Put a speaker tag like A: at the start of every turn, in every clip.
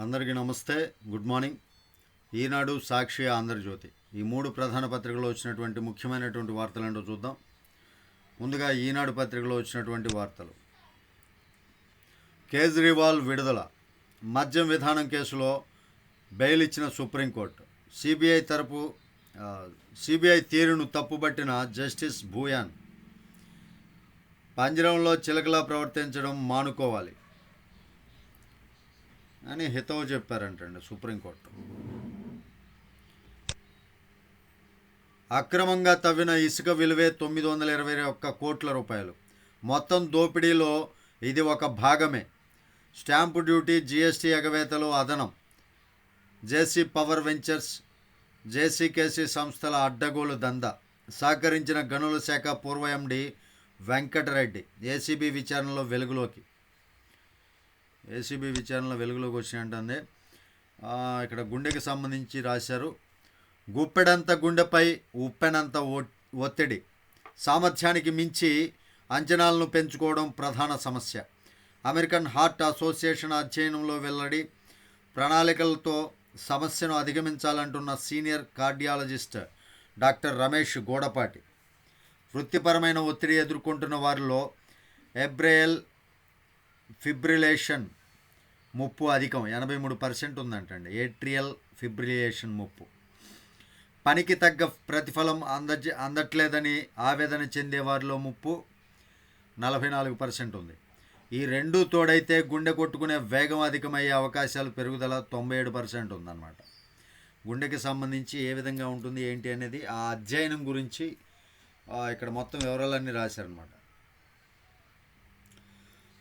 A: అందరికీ నమస్తే, good morning. ఈనాడు, సాక్షి, ఆంధ్రజ్యోతి ఈ మూడు ప్రధాన పత్రికల్లో వచ్చినటువంటి ముఖ్యమైనటువంటి వార్తలు ఏంటో చూద్దాం. ముందుగా ఈనాడు పత్రికలో వచ్చినటువంటి వార్తలు. కేజ్రీవాల్ విడుదల. మద్యం విధానం కేసులో బెయిల్ ఇచ్చిన సుప్రీంకోర్టు. సిబిఐ తీరును తప్పుబట్టిన జస్టిస్ భూయాన్. పంజరంలో చిలకలా ప్రవర్తించడం మానుకోవాలి అని హితవు చెప్పారంటండి సుప్రీంకోర్టు. అక్రమంగా తవ్విన ఇసుక విలువే 921 కోట్ల రూపాయలు. మొత్తం దోపిడీలో ఇది ఒక భాగమే. స్టాంపు డ్యూటీ, జీఎస్టీ ఎగవేతలు అదనం. జేసీ పవర్ వెంచర్స్, జేసీకేసీ సంస్థల అడ్డగోలు దందా. సహకరించిన గనుల శాఖ పూర్వ ఎండీ వెంకటరెడ్డి ఏసీబీ విచారణలో వెలుగులోకి వచ్చినట్టుంది. ఇక్కడ గుండెకి సంబంధించి రాశారు. గుప్పెడంత గుండెపై ఉప్పెనంత ఒత్తిడి. సామర్థ్యానికి మించి అంచనాలను పెంచుకోవడం ప్రధాన సమస్య. అమెరికన్ హార్ట్ అసోసియేషన్ అధ్యయనంలో వెల్లడి. ప్రణాళికలతో సమస్యను అధిగమించాలంటున్న senior cardiologist doctor Ramesh Gudapati. వృత్తిపరమైన ఒత్తిడి ఎదుర్కొంటున్న వారిలో ఏబ్రియల్ ఫిబ్రిలేషన్ ముప్పు అధికం, 83% ఉందంటండి. ఏట్రియల్ ఫిబ్రిలేషన్ ముప్పు. పనికి తగ్గ ప్రతిఫలం అందట్లేదని ఆవేదన చెందే వారిలో ముప్పు 44% ఉంది. ఈ రెండూ తోడైతే గుండె కొట్టుకునే వేగం అధికమయ్యే అవకాశాలు పెరుగుదల 97% ఉందన్నమాట. గుండెకి సంబంధించి ఏ విధంగా ఉంటుంది ఏంటి అనేది ఆ అధ్యయనం గురించి ఇక్కడ మొత్తం వివరాలన్నీ రాశారనమాట.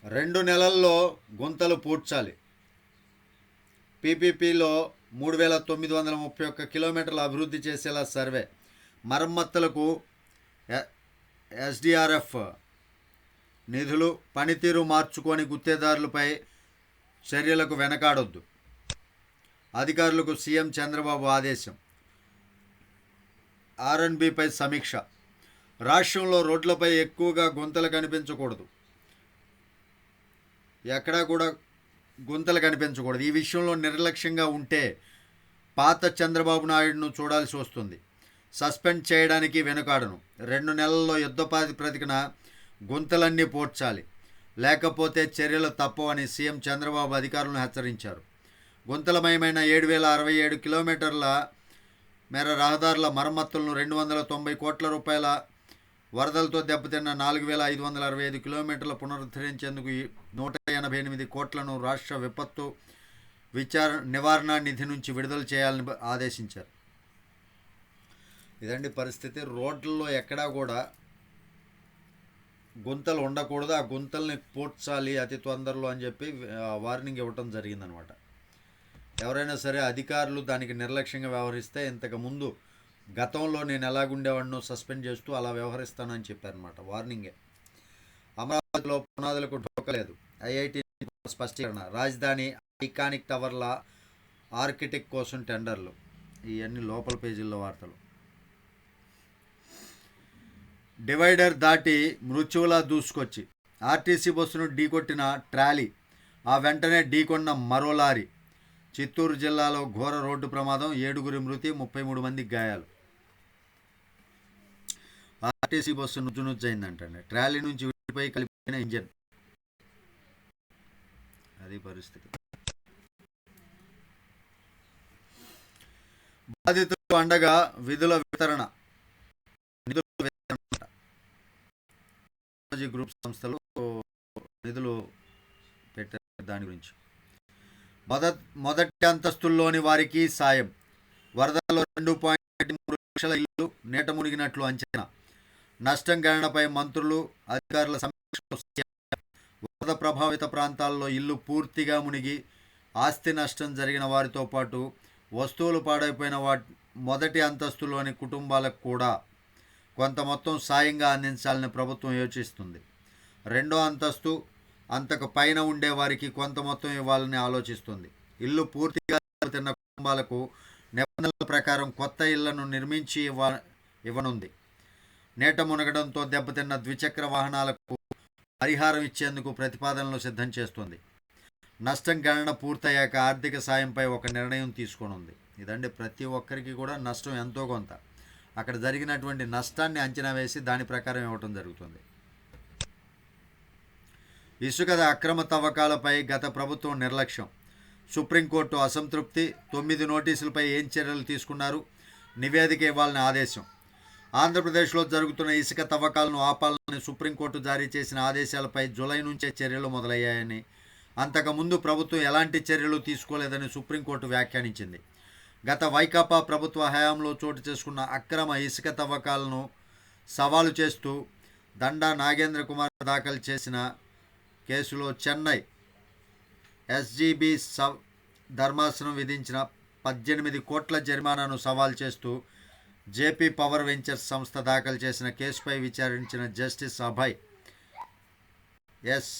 A: 2 నెలల్లో గుంతలు పూడ్చాలి. పీపీపీలో 3931 కిలోమీటర్ల అభివృద్ధి చేసేలా సర్వే. మరమ్మతులకు ఎస్డిఆర్ఎఫ్ నిధులు. పనితీరు మార్చుకొని గుత్తేదారులపై చర్యలకు వెనకాడొద్దు. అధికారులకు సీఎం చంద్రబాబు ఆదేశం. ఆర్ఎన్బిపై సమీక్ష. రాష్ట్రంలో రోడ్లపై ఎక్కువగా గుంతలు కనిపించకూడదు. ఎక్కడా కూడా గుంతలు కనిపించకూడదు. ఈ విషయంలో నిర్లక్ష్యంగా ఉంటే పాత చంద్రబాబు నాయుడును చూడాల్సి వస్తుంది. సస్పెండ్ చేయడానికి వెనుకాడను. 2 నెలల్లో యుద్ధ ప్రాతిపదికన గుంతలన్నీ పూడ్చాలి, లేకపోతే చర్యలు తప్పవని సీఎం చంద్రబాబు అధికారులను హెచ్చరించారు. గుంతలమయమైన 7067 కిలోమీటర్ల మేర రహదారుల మరమ్మతులను 290 కోట్ల రూపాయల, వరదలతో దెబ్బతిన్న 4565 కిలోమీటర్ల పునరుద్ధరించేందుకు 188 కోట్లను రాష్ట్ర విపత్తు నివారణ నిధి నుంచి విడుదల చేయాలని ఆదేశించారు. ఇదండి పరిస్థితి. రోడ్లలో ఎక్కడా కూడా గుంతలు ఉండకూడదు. ఆ గుంతల్ని పూడ్చాలి అతి తొందరలో అని చెప్పి వార్నింగ్ ఇవ్వటం జరిగిందనమాట. ఎవరైనా సరే అధికారులు దానికి నిర్లక్ష్యంగా వ్యవహరిస్తే ఇంతకుముందు గతంలో నేను ఎలాగుండేవాడినో సస్పెండ్ చేస్తూ అలా వ్యవహరిస్తానని చెప్పారనమాట. వార్నింగే. అమరావతిలో పునాదులకు ఢోకలేదు. ఐఐటి స్పష్టీకరణ. రాజధాని ఐకానిక్ టవర్ల ఆర్కిటెక్ట్ కోసం టెండర్లు. ఇవన్నీ లోపల పేజీల్లో వార్తలు. డివైడర్ దాటి మృత్యువులా దూసుకొచ్చి ఆర్టీసీ బస్సును ఢీకొట్టిన ట్రాలీ. ఆ వెంటనే ఢీకొన్న మరో లారీ. చిత్తూరు జిల్లాలో ఘోర రోడ్డు ప్రమాదం. 7 మృతి, 33 మందికి గాయాలు. RTC bus నుజ్జునుజ్జయిందంటండి. ట్రాలీ నుంచి విడిపోయి కలిపిన ఇంజన్. అది పరిస్థితి. బాధితులకు అండగా నిధుల వితరణ. గ్రూప్ సంస్థలు నిధులు పెట్టారు. దాని గురించి మొదటి అంతస్తుల్లోని వారికి సాయం. వరదల్లో 2.3 లక్షల ఇల్లు నీట మునిగినట్లు అంచనా. నష్టం గణనపై మంత్రులు, అధికారుల సమీక్షలో వరద ప్రభావిత ప్రాంతాల్లో ఇల్లు పూర్తిగా మునిగి ఆస్తి నష్టం జరిగిన వారితో పాటు వస్తువులు పాడైపోయిన మొదటి అంతస్తులోని కుటుంబాలకు కూడా కొంత మొత్తం సాయంగా అందించాలని ప్రభుత్వం యోచిస్తుంది. 2వ అంతస్తు అంతకు పైన ఉండే వారికి కొంత మొత్తం ఇవ్వాలని ఆలోచిస్తుంది. ఇల్లు పూర్తిగా తిన్న కుటుంబాలకు నిబంధనల ప్రకారం కొత్త ఇళ్లను నిర్మించి ఇవ్వనుంది. నీట మునగడంతో దెబ్బతిన్న ద్విచక్ర వాహనాలకు పరిహారం ఇచ్చేందుకు ప్రతిపాదనలు సిద్ధం చేస్తుంది. నష్టం గణన పూర్తయ్యాక ఆర్థిక సాయంపై ఒక నిర్ణయం తీసుకోనుంది. ఇదండి, ప్రతి ఒక్కరికి కూడా నష్టం ఎంతో కొంత అక్కడ జరిగినటువంటి నష్టాన్ని అంచనా వేసి దాని ప్రకారం ఇవ్వటం జరుగుతుంది. ఇసుక అక్రమ తవ్వకాలపై గత ప్రభుత్వం నిర్లక్ష్యం, సుప్రీంకోర్టు అసంతృప్తి, 9 నోటీసులపై ఏం చర్యలు తీసుకున్నారు, నివేదిక ఇవ్వాలని ఆదేశం. ఆంధ్రప్రదేశ్లో జరుగుతున్న ఇసుక తవ్వకాలను ఆపాలని సుప్రీంకోర్టు జారీ చేసిన ఆదేశాలపై జూలై నుంచే చర్యలు మొదలయ్యాయని, అంతకుముందు ప్రభుత్వం ఎలాంటి చర్యలు తీసుకోలేదని సుప్రీంకోర్టు వ్యాఖ్యానించింది. గత వైకాపా ప్రభుత్వ హయాంలో చోటు చేసుకున్న అక్రమ ఇసుక తవ్వకాలను సవాలు చేస్తూ దండా నాగేంద్ర కుమార్ దాఖలు చేసిన కేసులో చెన్నై ఎస్జీబీ ధర్మాసనం విధించిన 18 కోట్ల జరిమానాను సవాల్ చేస్తూ జేపీ పవర్ వెంచర్స్ సంస్థ దాఖలు చేసిన కేసుపై విచారించిన justice Abhay S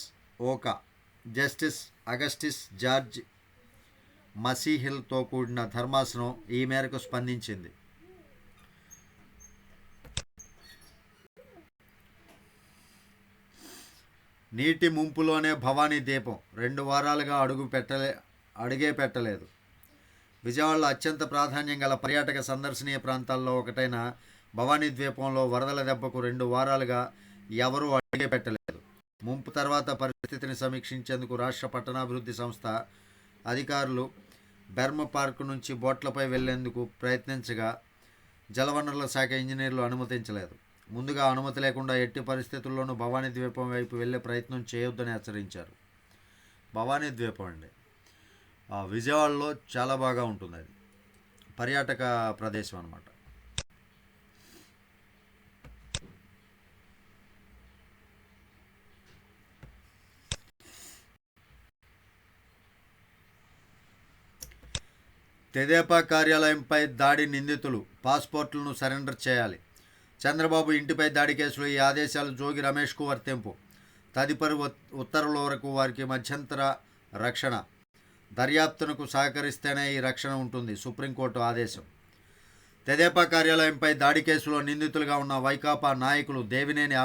A: Oka, justice Augustine George మసీహిల్తో కూడిన ధర్మాసనం ఈ మేరకు స్పందించింది. నీటి ముంపులోనే భవానీ దీపం 2 వారాలుగా అడుగే పెట్టలేదు. విజయవాడలో అత్యంత ప్రాధాన్యం గల పర్యాటక సందర్శనీయ ప్రాంతాల్లో ఒకటైన భవానీ ద్వీపంలో వరదల దెబ్బకు 2 వారాలుగా ఎవరూ అడుగే పెట్టలేదు. ముంపు తర్వాత పరిస్థితిని సమీక్షించేందుకు రాష్ట్ర పట్టణాభివృద్ధి సంస్థ అధికారులు బెర్మ పార్కు నుంచి బోట్లపై వెళ్లేందుకు ప్రయత్నించగా జలవనరుల శాఖ ఇంజనీర్లు అనుమతించలేదు. ముందుగా అనుమతి లేకుండా ఎట్టి పరిస్థితుల్లోనూ భవానీ ద్వీపం వైపు వెళ్లే ప్రయత్నం చేయొద్దని హెచ్చరించారు. భవానీ ద్వీపం అండి, విజయవాడలో చాలా బాగా ఉంటుంది. అది పర్యాటక ప్రదేశం అన్నమాట. తెదేపా కార్యాలయంపై దాడి నిందితులు పాస్పోర్టులను సరెండర్ చేయాలి. చంద్రబాబు ఇంటిపై దాడి కేసులో ఈ ఆదేశాలు జోగి రమేష్కు వర్తింపు. తదుపరి ఉత్తర్వుల వరకు వారికి మధ్యంతర రక్షణ. దర్యాప్తునకు సహకరిస్తేనే ఈ రక్షణ ఉంటుంది. సుప్రీంకోర్టు ఆదేశం. తెదేపా కార్యాలయంపై దాడి కేసులో నిందితులుగా ఉన్న వైకాపా నాయకులు దేవినేని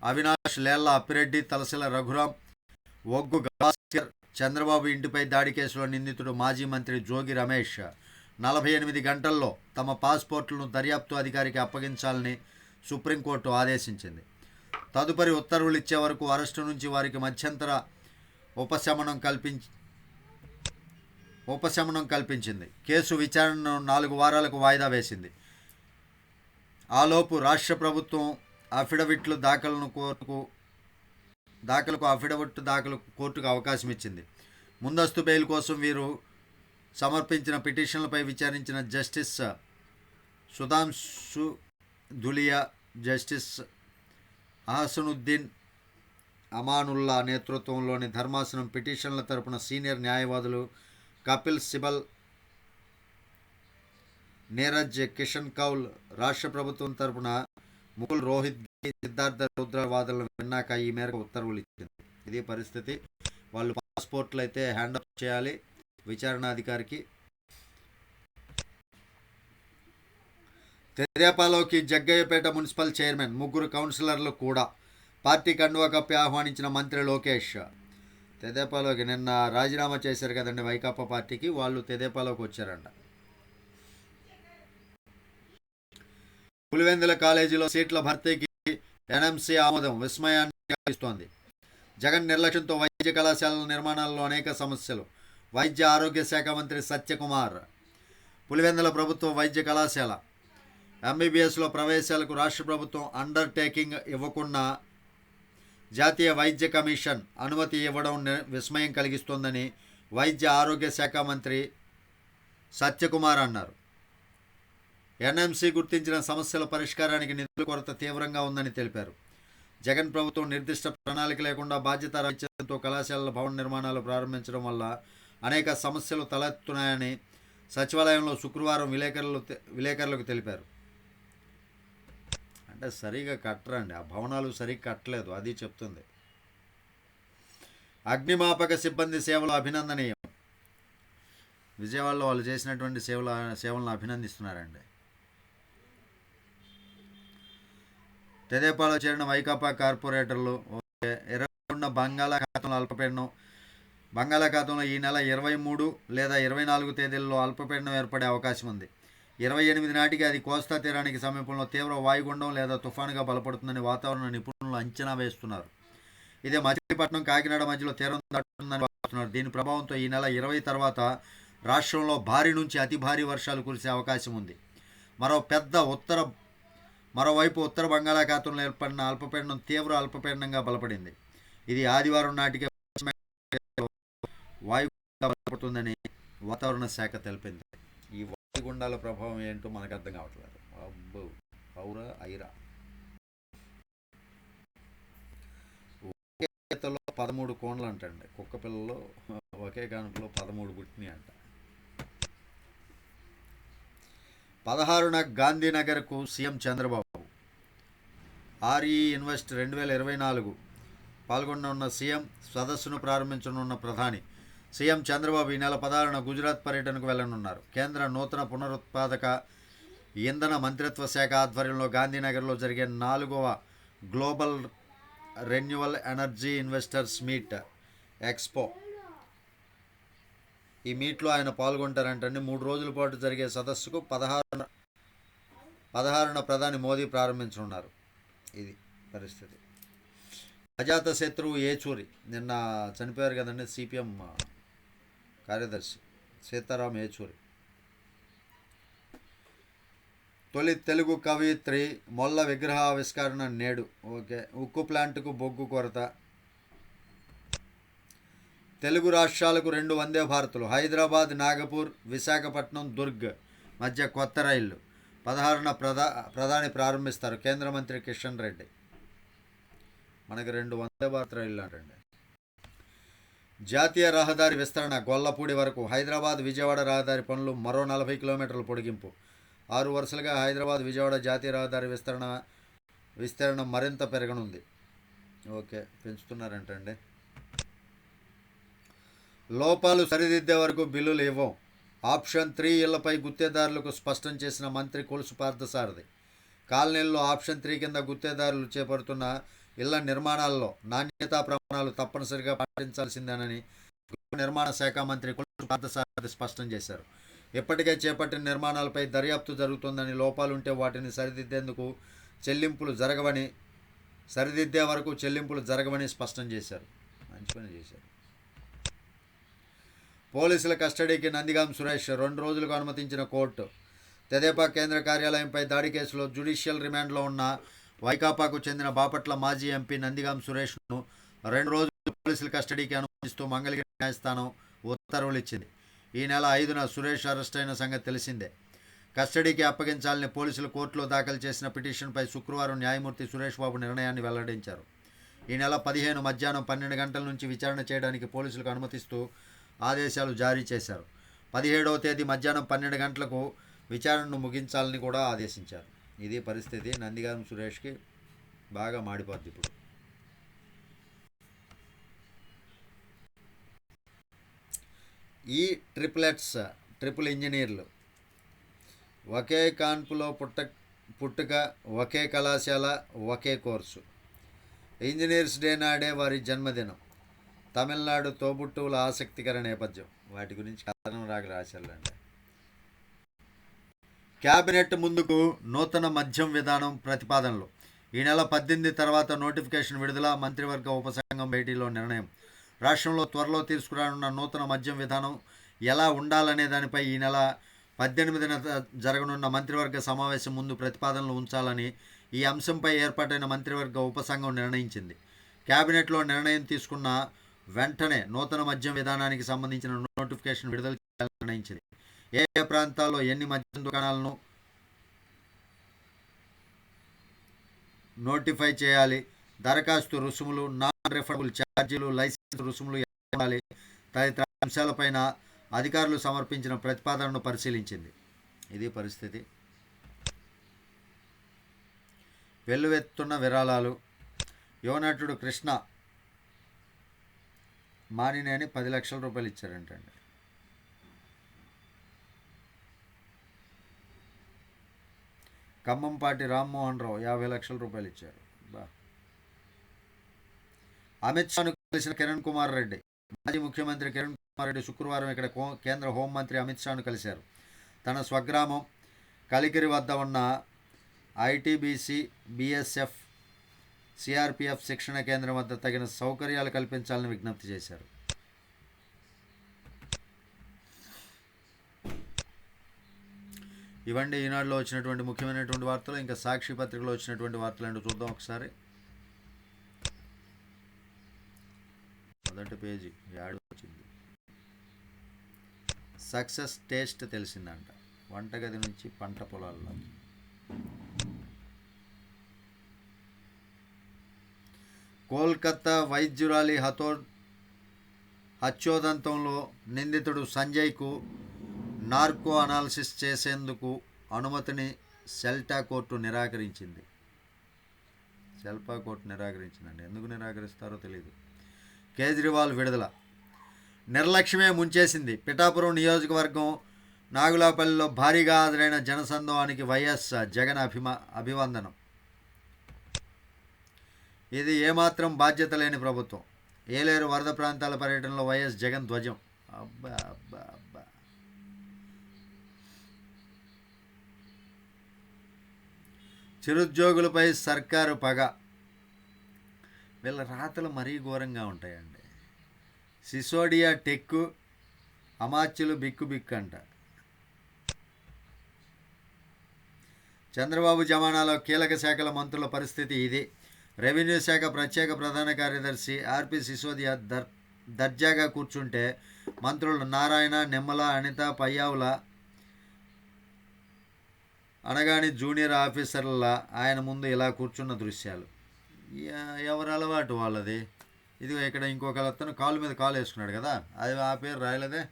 A: అవినాష్ లేళ్ల అప్పిరెడ్డి, తలసిల రఘురాం, ఒగ్గు గవాస్కర్, చంద్రబాబు ఇంటిపై దాడి కేసులో నిందితుడు మాజీ మంత్రి జోగి రమేష్ 48 గంటల్లో తమ పాస్పోర్టులను దర్యాప్తు అధికారికి అప్పగించాలని సుప్రీంకోర్టు ఆదేశించింది. తదుపరి ఉత్తర్వులు ఇచ్చే వరకు అరెస్టు నుంచి వారికి మధ్యంతర ఉపశమనం కల్పించింది. కేసు విచారణను 4 వారాలకు వాయిదా వేసింది. ఆలోపు రాష్ట్ర ప్రభుత్వం అఫిడవిట్లు దాఖలకు కోర్టుకు అవకాశం ఇచ్చింది. ముందస్తు బెయిల్ కోసం వీరు సమర్పించిన పిటిషన్లపై విచారించిన జస్టిస్ సుధాంశు ధులియా, జస్టిస్ అహసనుద్దీన్ అమానుల్లా నేతృత్వంలోని ధర్మాసనం పిటిషన్ల తరపున సీనియర్ న్యాయవాదులు కపిల్ సిబల్, నీరజ్ కిషన్ కౌల్, రాష్ట్ర ప్రభుత్వం తరపున ముకుల్ రోహిత్, సిద్ధార్థ రుద్ర వాదనలు విన్నాక ఈ మేరకు ఉత్తర్వులు ఇచ్చింది. ఇది పరిస్థితి. వాళ్ళు పాస్పోర్ట్లు అయితే హ్యాండ్ ఓవర్ చేయాలి విచారణాధికారికి. తెదేపాలోకి జగ్గయ్యపేట మున్సిపల్ చైర్మన్, 3 కౌన్సిలర్లు కూడా. పార్టీ కండువా కప్పి ఆహ్వానించిన మంత్రి లోకేష్. తెదేపాలోకి నిన్న రాజీనామా చేశారు కదండి వైకాపా పార్టీకి, వాళ్ళు తెదేపాలోకి వచ్చారంట. పులివెందుల కాలేజీలో సీట్ల భర్తీకి ఎన్ఎంసీ ఆమోదం విస్మయాన్ని కలిగిస్తోంది. జగన్ నిర్లక్ష్యంతో వైద్య కళాశాలల నిర్మాణాల్లో అనేక సమస్యలు. వైద్య ఆరోగ్య శాఖ మంత్రి సత్యకుమార్. పులివెందుల ప్రభుత్వ వైద్య కళాశాల ఎంబీబీఎస్లో ప్రవేశాలకు రాష్ట్ర ప్రభుత్వం అండర్టేకింగ్ ఇవ్వకుండా జాతీయ వైద్య కమిషన్ అనుమతి ఇవ్వడం విస్మయం కలిగిస్తోందని వైద్య ఆరోగ్య శాఖ మంత్రి సత్యకుమార్ అన్నారు. ఎన్ఎంసీ గుర్తించిన సమస్యల పరిష్కారానికి నిధుల కొరత తీవ్రంగా ఉందని తెలిపారు. జగన్ ప్రభుత్వం నిర్దిష్ట ప్రణాళిక లేకుండా బాధ్యత రాహిత్యంతో కళాశాలల భవన నిర్మాణాలు ప్రారంభించడం వల్ల అనేక సమస్యలు తలెత్తున్నాయని సచివాలయంలో శుక్రవారం విలేకరులకు తెలిపారు. అంటే సరిగా కట్టరండి, ఆ భవనాలు సరిగ్గా కట్టలేదు, అది చెప్తుంది. అగ్నిమాపక సిబ్బంది సేవలు అభినందనీయం. విజయవాడలో వాళ్ళు చేసినటువంటి సేవలను అభినందిస్తున్నారండి. తెదేపాలో చేరిన వైకాపా కార్పొరేటర్లు. ఎర్రగొండ బంగాళాఖాతంలో అల్పపీడనం బంగాళాఖాతంలో ఈ నెల 23 లేదా 24 తేదీల్లో అల్పపీడనం ఏర్పడే అవకాశం ఉంది. 28 నాటికి అది కోస్తా తీరానికి సమీపంలో తీవ్ర వాయుగుండం లేదా తుఫానుగా బలపడుతుందని వాతావరణ నిపుణులు అంచనా వేస్తున్నారు. ఇదే మచిలీపట్నం కాకినాడ మధ్యలో తీరం దాటుతుందని భావిస్తున్నారు. దీని ప్రభావంతో ఈ నెల 20 తర్వాత రాష్ట్రంలో భారీ నుంచి అతి భారీ వర్షాలు కురిసే అవకాశం ఉంది. మరోవైపు ఉత్తర బంగాళాఖాతంలో ఏర్పడిన అల్పపీడనం తీవ్ర అల్పపీడనంగా బలపడింది. ఇది ఆదివారం నాటికే వాయుగుండంగా బలపడుతుందని వాతావరణ శాఖ తెలిపింది. ఈ వాయుగుండాల ప్రభావం ఏంటో మనకు అర్థం కావట్లేదు. అబ్బో పౌరా ఐరా 13 కోణలు అంటండి. కుక్క పిల్లలు ఒకే కానుకలో 13 పుట్టినాయి అంట. 16న గాంధీనగర్కు సీఎం చంద్రబాబు. ఆర్ఈ ఇన్వెస్ట్ 2024 పాల్గొననున్న సీఎం, సదస్సును ప్రారంభించనున్న ప్రధాని. సీఎం చంద్రబాబు ఈ నెల 16న గుజరాత్ పర్యటనకు వెళ్లనున్నారు. కేంద్ర నూతన పునరుత్పాదక ఇంధన మంత్రిత్వ శాఖ ఆధ్వర్యంలో గాంధీనగర్లో జరిగే 4వ global renewal energy investors meet expo. ఈ మీట్లో ఆయన పాల్గొంటారంటండి. 3 రోజుల పాటు జరిగే సదస్సుకు 16న ప్రధాని మోదీ ప్రారంభించనున్నారు. ఇది పరిస్థితి. అజాత శత్రువు ఏచూరి నిన్న చనిపోయారు కదండి. సిపిఎం కార్యదర్శి సీతారాం ఏచూరి. తొలి తెలుగు కవయిత్రి మొల్ల విగ్రహావిష్కరణ నేడు. ఓకే. ఉక్కు ప్లాంటుకు బొగ్గు కొరత. తెలుగు రాష్ట్రాలకు 2 వందే భారత్లు. హైదరాబాద్, నాగపూర్, విశాఖపట్నం, దుర్గ్ మధ్య కొత్త రైళ్లు 16న ప్రధాని ప్రారంభిస్తారు. కేంద్ర మంత్రి కిషన్ రెడ్డి. మనకి 2 వందే భారత్ రైళ్లు అంటండి. జాతీయ రహదారి విస్తరణ గొల్లపూడి వరకు. హైదరాబాద్ విజయవాడ రహదారి పనులు మరో 40 కిలోమీటర్ల పొడిగింపు. 6 వరుసలుగా హైదరాబాద్ విజయవాడ జాతీయ రహదారి విస్తరణ మరింత పెరగనుంది. ఓకే, పెంచుతున్నారంటండి. లోపాలు సరిదిద్దే వరకు బిల్లులు ఇవ్వం. ఆప్షన్ 3 ఇళ్లపై గుత్తేదారులకు స్పష్టం చేసిన మంత్రి కొలుసు పార్థసారథి. కాలనీల్లో ఆప్షన్ 3 కింద గుత్తేదారులు చేపడుతున్న ఇళ్ల నిర్మాణాల్లో నాణ్యతా ప్రమాణాలు తప్పనిసరిగా పాటించాల్సిందేనని నిర్మాణ శాఖ మంత్రి కొలుసు పార్థసారథి స్పష్టం చేశారు. ఇప్పటికే చేపట్టిన నిర్మాణాలపై దర్యాప్తు జరుగుతుందని, లోపాలుంటే వాటిని సరిదిద్దే వరకు చెల్లింపులు జరగవని స్పష్టం చేశారు. మంచి పని చేశారు. పోలీసుల కస్టడీకి నందిగాం సురేష్ 2 రోజులకు అనుమతించిన కోర్టు. తెదేపా కేంద్ర కార్యాలయంపై దాడి కేసులో జ్యుడిషియల్ రిమాండ్లో ఉన్న వైకాపాకు చెందిన బాపట్ల మాజీ ఎంపీ నందిగాం సురేష్ను 2 రోజులు పోలీసుల కస్టడీకి అనుమతిస్తూ మంగళగిరి న్యాయస్థానం ఉత్తర్వులు ఇచ్చింది. ఈ నెల 5న సురేష్ అరెస్ట్ అయిన సంగతి తెలిసిందే. కస్టడీకి అప్పగించాలని పోలీసులు కోర్టులో దాఖలు చేసిన పిటిషన్పై శుక్రవారం న్యాయమూర్తి సురేష్ బాబు నిర్ణయాన్ని వెల్లడించారు. ఈ నెల 15 మధ్యాహ్నం 12 గంటల నుంచి విచారణ చేయడానికి పోలీసులకు అనుమతిస్తూ ఆదేశాలు జారీ చేశారు. 17వ తేదీ మధ్యాహ్నం 12 గంటలకు విచారణను ముగించాలని కూడా ఆదేశించారు. ఇది పరిస్థితి. నందిగాం సురేష్కి బాగా మాడిపోద్ది ఇప్పుడు. ఈ ట్రిపుల్ ఇంజనీర్లు ఒకే కాన్పులో పుట్టుక, ఒకే కళాశాల, ఒకే కోర్సు. ఇంజనీర్స్ డే నాడే వారి జన్మదినం. తమిళనాడు తోబుట్టువుల ఆసక్తికర నేపథ్యం. వాటి గురించి కథనం రాశారండి. క్యాబినెట్ ముందుకు నూతన మద్యం విధానం ప్రతిపాదనలు. ఈ నెల 18 తర్వాత నోటిఫికేషన్ విడుదల. మంత్రివర్గ ఉపసంఘం భేటీలో నిర్ణయం. రాష్ట్రంలో త్వరలో తీసుకురానున్న నూతన మద్యం విధానం ఎలా ఉండాలనే దానిపై ఈ నెల 18న జరగనున్న మంత్రివర్గ సమావేశం ముందు ప్రతిపాదనలు ఉంచాలని ఈ అంశంపై ఏర్పాటైన మంత్రివర్గ ఉపసంఘం నిర్ణయించింది. క్యాబినెట్లో నిర్ణయం తీసుకున్న వెంటనే నూతన మద్యం విధానానికి సంబంధించిన నోటిఫికేషన్ విడుదల చేయాలని నిర్ణయించింది. ఏ ఏ ప్రాంతాల్లో ఎన్ని మద్యం దుకాణాలను నోటిఫై చేయాలి, దరఖాస్తు రుసుములు, నాన్ రిఫండబుల్ ఛార్జీలు, లైసెన్స్ రుసుములు ఉండాలి తదితర అంశాలపైన అధికారులు సమర్పించిన ప్రతిపాదనను పరిశీలించింది. ఇది పరిస్థితి. వెల్లువెత్తున్న విరాళాలు. యువనటుడు కృష్ణ మానినేని 10 లక్షల రూపాయలు ఇచ్చారంటండి. ఖమ్మంపాటి రామ్మోహన్ రావు 50 లక్షల రూపాయలు ఇచ్చారు. అమిత్ షాను కలిసిన కిరణ్ కుమార్ రెడ్డి మాజీ ముఖ్యమంత్రి కిరణ్ కుమార్ రెడ్డి శుక్రవారం ఇక్కడ కేంద్ర హోంమంత్రి అమిత్ షాను కలిశారు. తన స్వగ్రామం కలికిరి వద్ద ఉన్న ఐటీబీసీ, బీఎస్ఎఫ్, సిఆర్పిఎఫ్ శిక్షణ కేంద్రం వద్ద తగిన సౌకర్యాలు కల్పించాలని విజ్ఞప్తి చేశారు. ఇవండి ఈనాడులో వచ్చినటువంటి ముఖ్యమైనటువంటి వార్తలు. ఇంకా సాక్షి పత్రికలో వచ్చినటువంటి వార్తలు ఏంటో చూద్దాం ఒకసారి. మొదటి పేజీ యాడ్ వచ్చింది. సక్సెస్ టేస్ట్ తెలిసిందంట వంటగది నుంచి పంట పొలాల్లో. కోల్కతా వైద్యురాలి హత్యోదంతంలో నిందితుడు సంజయ్కు నార్కో అనాలిసిస్ చేసేందుకు అనుమతిని సెల్పా కోర్టు నిరాకరించిందండి. ఎందుకు నిరాకరిస్తారో తెలియదు. కేజ్రీవాల్ విడుదల. నిర్లక్ష్యమే ముంచేసింది. పిఠాపురం నియోజకవర్గం నాగులాపల్లిలో భారీగా హాజరైన జనసందోహానికి వైఎస్ జగన్ అభివందనం. ఇది ఏమాత్రం బాధ్యత లేని ప్రభుత్వం. ఏలేరు వరద ప్రాంతాల పర్యటనలో వైఎస్ జగన్ ధ్వజం. అబ్బా అబ్బా అబ్బా. చిరుద్యోగులపై సర్కారు పగ. వీళ్ళ రాతలు మరీ ఘోరంగా ఉంటాయండి. సిసోడియా టెక్కు, అమాత్యులు బిక్కు అంట. చంద్రబాబు జమానాలో కీలక శాఖల మంత్రుల పరిస్థితి ఇది. రెవెన్యూ శాఖ ప్రత్యేక ప్రధాన కార్యదర్శి ఆర్పి సిసోదియా దర్జాగా కూర్చుంటే మంత్రులు నారాయణ, నిమ్మల, అనిత, పయ్యావుల అనగాని జూనియర్ ఆఫీసర్ల ఆయన ముందు ఇలా కూర్చున్న దృశ్యాలు. ఎవరు అలవాటు వాళ్ళది. ఇది ఇక్కడ ఇంకొక అతను కాలు మీద కాలు వేసుకున్నాడు కదా, అది ఆ పేరు రాయలేదే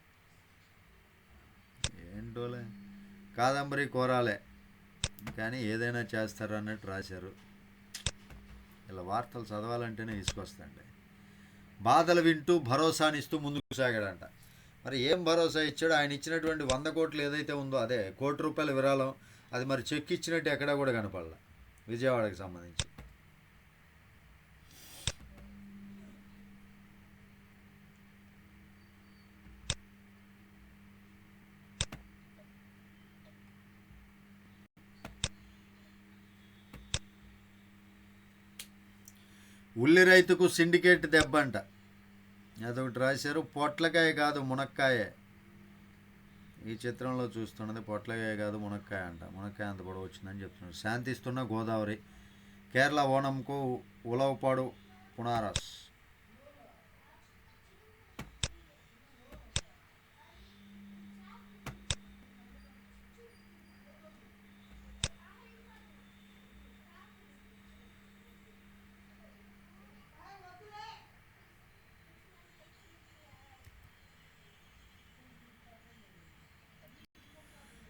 A: ఏంటోలే. కాదంబరి కోరాలే కానీ ఏదైనా చేస్తారు అన్నట్టు రాశారు. ఇలా వార్తలు చదవాలంటేనే తీసుకొస్తాండి. బాధలు వింటూ భరోసానిస్తూ ముందుకు సాగాడంట. మరి ఏం భరోసా ఇచ్చాడు? ఆయన ఇచ్చినటువంటి 100 కోట్లు ఏదైతే ఉందో అదే ₹1 విరాళం. అది మరి చెక్ ఇచ్చినట్టు ఎక్కడా కూడా కనపడలా విజయవాడకి సంబంధించి. ఉల్లి రైతుకు సిండికేట్ దెబ్బంట. అదొకటి రాశారు. పొట్లకాయ కాదు మునక్కాయే. ఈ చిత్రంలో చూస్తున్నది పొట్లకాయ కాదు మునక్కాయ అంట. మునక్కాయ అంత కూడా వచ్చిందని చెప్తున్నారు. శాంతిస్తున్న గోదావరి. కేరళ ఓణంకు ఉలవపాడు పునారస్.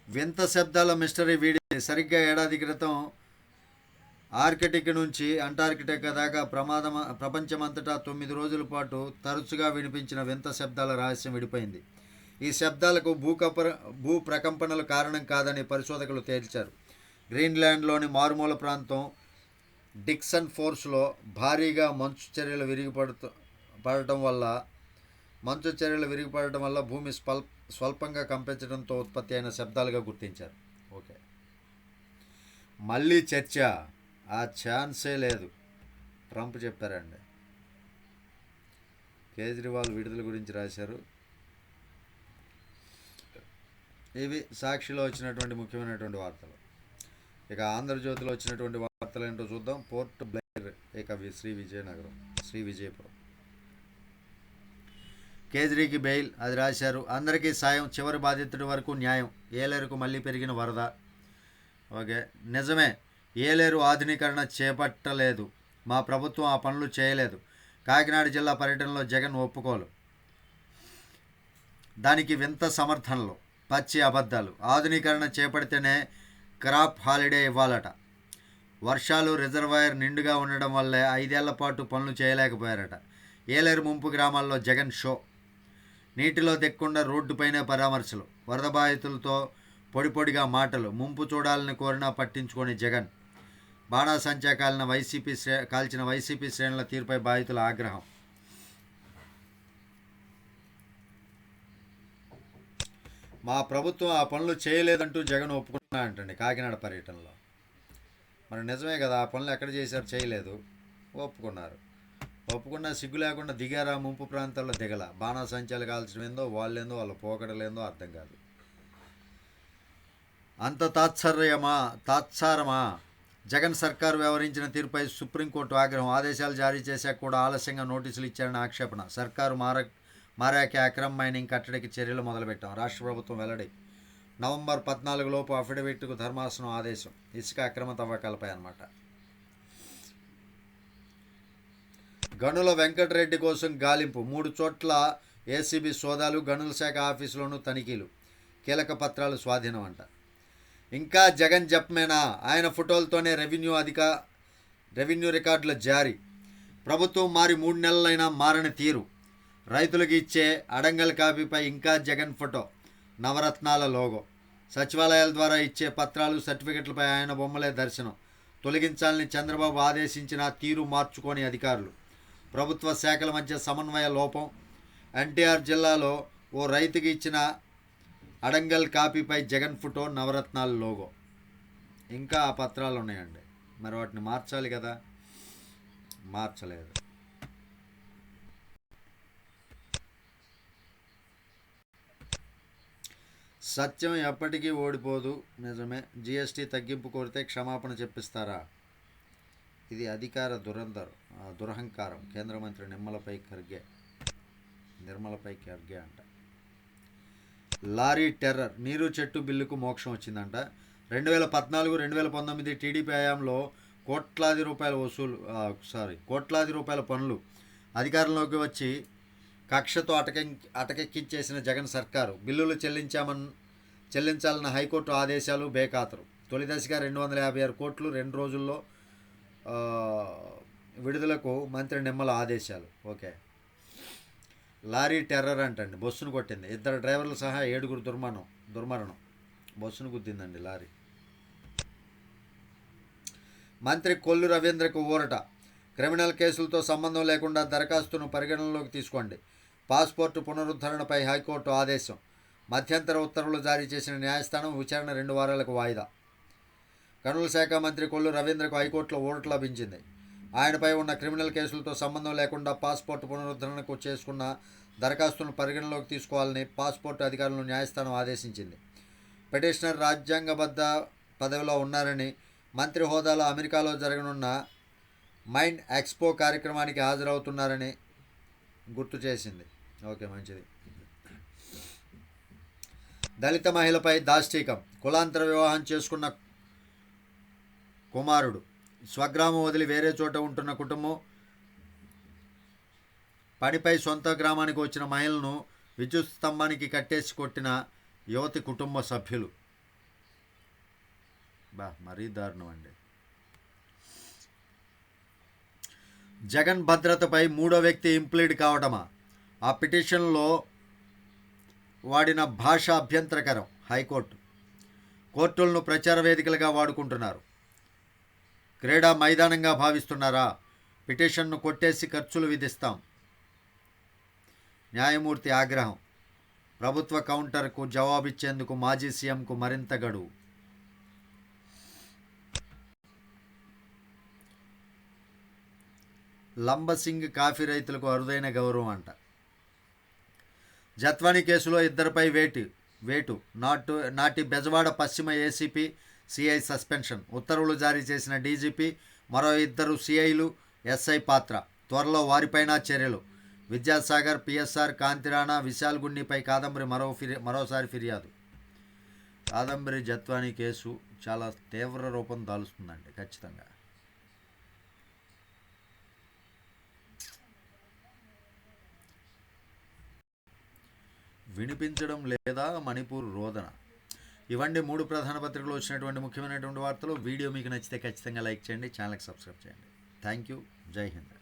A: వింత శబ్దాల మిస్టరీ వీడియో. సరిగ్గా ఏడాది క్రితం ఆర్కిటిక్ నుంచి అంటార్కిటికా దాకా ప్రపంచమంతటా 9 రోజుల పాటు తరచుగా వినిపించిన వింత శబ్దాల రహస్యం విడిపోయింది. ఈ శబ్దాలకు భూ ప్రకంపనలు కారణం కాదని పరిశోధకులు తేల్చారు. గ్రీన్లాండ్లోని మారుమూల ప్రాంతం డిక్సన్ ఫోర్స్లో భారీగా మంచు చర్యలు విరిగిపడటం వల్ల భూమి స్వల్పంగా కంపించడంతో ఉత్పత్తి అయిన శబ్దాలుగా గుర్తించారు. ఓకే, మళ్ళీ చర్చ. ఆ ఛాన్సే లేదు, ట్రంప్ చెప్పారండి. కేజ్రీవాల్ విడుదల గురించి రాశారు. ఇవి సాక్షిలో వచ్చినటువంటి ముఖ్యమైనటువంటి వార్తలు. ఇక ఆంధ్రజ్యోతిలో వచ్చినటువంటి వార్తలు ఏంటో చూద్దాం. పోర్ట్ బ్లెయిర్ ఇక శ్రీ విజయపురం. కేజ్రీకి బెయిల్, అది రాశారు. అందరికీ సాయం, చివరి బాధితుడి వరకు న్యాయం. ఏలేరుకు మళ్ళీ పెరిగిన వరద. ఓకే, నిజమే, ఏలేరు ఆధునీకరణ చేపట్టలేదు. మా ప్రభుత్వం ఆ పనులు చేయలేదు. కాకినాడ జిల్లా పర్యటనలో జగన్ ఒప్పుకోలు. దానికి వింత సమర్థనలు, పచ్చి అబద్ధాలు. ఆధునీకరణ చేపడితేనే క్రాప్ హాలిడే ఇవ్వాలట. వర్షాలు, రిజర్వాయర్ నిండుగా ఉండడం వల్లే 5 ఏళ్ల పాటు పనులు చేయలేకపోయారట. ఏలేరు ముంపు గ్రామాల్లో జగన్ షో. నీటిలో దిక్కుండా రోడ్డుపైనే పరామర్శలు. వరద బాధితులతో పొడిగా మాటలు. ముంపు చూడాలని కోరినా పట్టించుకొని జగన్. బాణాసంచా కాల్చిన వైసీపీ శ్రేణుల తీరుపై బాధితుల ఆగ్రహం. మా ప్రభుత్వం ఆ పనులు చేయలేదంటూ జగన్ ఒప్పుకున్నా అంటండి కాకినాడ పర్యటనలో. మరి నిజమే కదా, ఆ పనులు ఎక్కడ చేశారు? చేయలేదు, ఒప్పుకున్నారు. ఒప్పుకున్నా సిగ్గు లేకుండా దిగారా? ముంపు ప్రాంతాల్లో దిగల. బాణాసంచాలు కాల్చడం ఏందో, వాళ్ళేందో, వాళ్ళ పోకడలేందో అర్థం కాదు. అంత తాత్సారమా? జగన్ సర్కారు వ్యవహరించిన తీరుపై సుప్రీంకోర్టు ఆగ్రహం. ఆదేశాలు జారీ చేశాక కూడా ఆలస్యంగా నోటీసులు ఇచ్చారని ఆక్షేపణ. సర్కారు మారాకే అక్రమ మైనింగ్ కట్టడికి చర్యలు మొదలుపెట్టాం. రాష్ట్ర ప్రభుత్వం వెల్లడి. నవంబర్ 14 లోపు అఫిడవిట్కు ధర్మాసనం ఆదేశం. ఇసుక అక్రమ తవ్వకాలపై అన్నమాట. గనుల వెంకటరెడ్డి కోసం గాలింపు. 3 చోట్ల ఏసీబీ సోదాలు. గనుల శాఖ ఆఫీసులోనూ తనిఖీలు. కీలక పత్రాలు స్వాధీనం అంట. ఇంకా జగన్ జప్మేనా? ఆయన ఫోటోలతోనే రెవెన్యూ రికార్డుల జారీ. ప్రభుత్వం మారి 3 నెలలైనా మారని తీరు. రైతులకు ఇచ్చే అడంగల్ కాపీపై ఇంకా జగన్ ఫోటో, నవరత్నాల లోగో. సచివాలయాల ద్వారా ఇచ్చే పత్రాలు, సర్టిఫికెట్లపై ఆయన బొమ్మలే దర్శనం. తొలగించాలని చంద్రబాబు ఆదేశించిన తీరు మార్చుకోని అధికారులు. ప్రభుత్వ శాఖల మధ్య సమన్వయ లోపం. ఎన్టీఆర్ జిల్లాలో ఓ రైతుకి ఇచ్చిన అడంగల్ కాపీపై జగన్ ఫోటో, నవరత్నాల లోగో. ఇంకా ఆ పత్రాలు ఉన్నాయండి. మరి వాటిని మార్చాలి కదా, మార్చలేదు. సత్యం ఎప్పటికీ ఓడిపోదు. నిజమే. జీఎస్టీ తగ్గింపు కోరితే క్షమాపణ చెప్పిస్తారా? ఇది అధికార దురహంకారం. కేంద్ర మంత్రి నిర్మలపై ఖర్గే అంట. Lorry terror. నీరు చెట్టు బిల్లుకు మోక్షం వచ్చిందంట. 2014-2019 టీడీపీ హయాంలో కోట్లాది రూపాయల పనులు అధికారంలోకి వచ్చి కక్షతో అటకెక్కించేసిన జగన్ సర్కారు బిల్లులు చెల్లించాలన్న హైకోర్టు ఆదేశాలు బేఖాతరు. తొలి దశగా 256 కోట్లు 2 రోజుల్లో విడుదలకు మంత్రి నిమ్మల ఆదేశాలు. ఓకే. లారీ టెర్రర్ అంటండి. బస్సును కొట్టింది. 2 డ్రైవర్లు సహా 7 దుర్మరణం. బస్సును గుద్దిందండి లారీ. మంత్రి కొల్లు రవీంద్రకు ఊరట. క్రిమినల్ కేసులతో సంబంధం లేకుండా దరఖాస్తును పరిగణనలోకి తీసుకోండి. పాస్పోర్టు పునరుద్ధరణపై హైకోర్టు ఆదేశం. మధ్యంతర ఉత్తర్వులు జారీ చేసిన న్యాయస్థానం విచారణ 2 వారాలకు వాయిదా. గనుల శాఖ మంత్రి కొల్లు రవీంద్రకు హైకోర్టులో ఊరట లభించింది. ఆయనపై ఉన్న క్రిమినల్ కేసులతో సంబంధం లేకుండా పాస్పోర్టు పునరుద్ధరణకు చేసుకున్న దరఖాస్తును పరిగణలోకి తీసుకోవాలని పాస్పోర్టు అధికారులను న్యాయస్థానం ఆదేశించింది. పిటిషనర్ రాజ్యాంగబద్ధ పదవిలో ఉన్నారని, మంత్రి హోదాలో అమెరికాలో జరగనున్న మైండ్ ఎక్స్పో కార్యక్రమానికి హాజరవుతున్నారని గుర్తు చేసింది. ఓకే, మంచిది. దళిత మహిళపై దాష్టీకం. కులాంతర వివాహం చేసుకున్న కుమారుడు. స్వగ్రామం వదిలి వేరే చోట ఉంటున్న కుటుంబం. పనిపై సొంత గ్రామానికి వచ్చిన మహిళను విద్యుత్ స్తంభానికి కట్టేసి కొట్టిన యువతి కుటుంబ సభ్యులు. మరీ దారుణం అండి. జగన్ భద్రతపై 3వ వ్యక్తి ఇంప్లీడ్ కావటమా? ఆ పిటిషన్లో వాడిన భాష అభ్యంతరకరం. హైకోర్టు. కోర్టులను ప్రచార వేదికలుగా వాడుకుంటున్నారు. క్రీడా మైదానంగా భావిస్తున్నారా? పిటిషన్ను కొట్టేసి ఖర్చులు విధిస్తాం. న్యాయమూర్తి ఆగ్రహం. ప్రభుత్వ కౌంటర్కు జవాబిచ్చేందుకు మాజీ సీఎంకు మరింత గడువు. లంబసింగ్ కాఫీ రైతులకు అరుదైన గౌరవం అంట. జత్వానీ కేసులో 2పై వేటు. నాటి బెజవాడ పశ్చిమ ఏసీపీ సిఐ సస్పెన్షన్. ఉత్తర్వులు జారీ చేసిన డీజీపీ. మరో 2 సిఐలు, ఎస్ఐ పాత్ర. త్వరలో వారిపైన చర్యలు. విద్యాసాగర్, పిఎస్ఆర్, కాంతిరాణా, విశాల్ గుండిపై కాదంబరి మరోసారి ఫిర్యాదు. కాదంబరి జత్వానీ కేసు చాలా తీవ్ర రూపం దాలుస్తుందండి ఖచ్చితంగా. వినిపించడం లేదా మణిపూర్ రోదన. ఇవన్నీ 3 ప్రధాన పత్రికలు వచ్చినటువంటి ముఖ్యమైనటువంటి వార్తలు. వీడియో మీకు నచ్చితే ఖచ్చితంగా లైక్ చేయండి, ఛానల్కి సబ్స్క్రైబ్ చేయండి. Thank you. జై హింద్.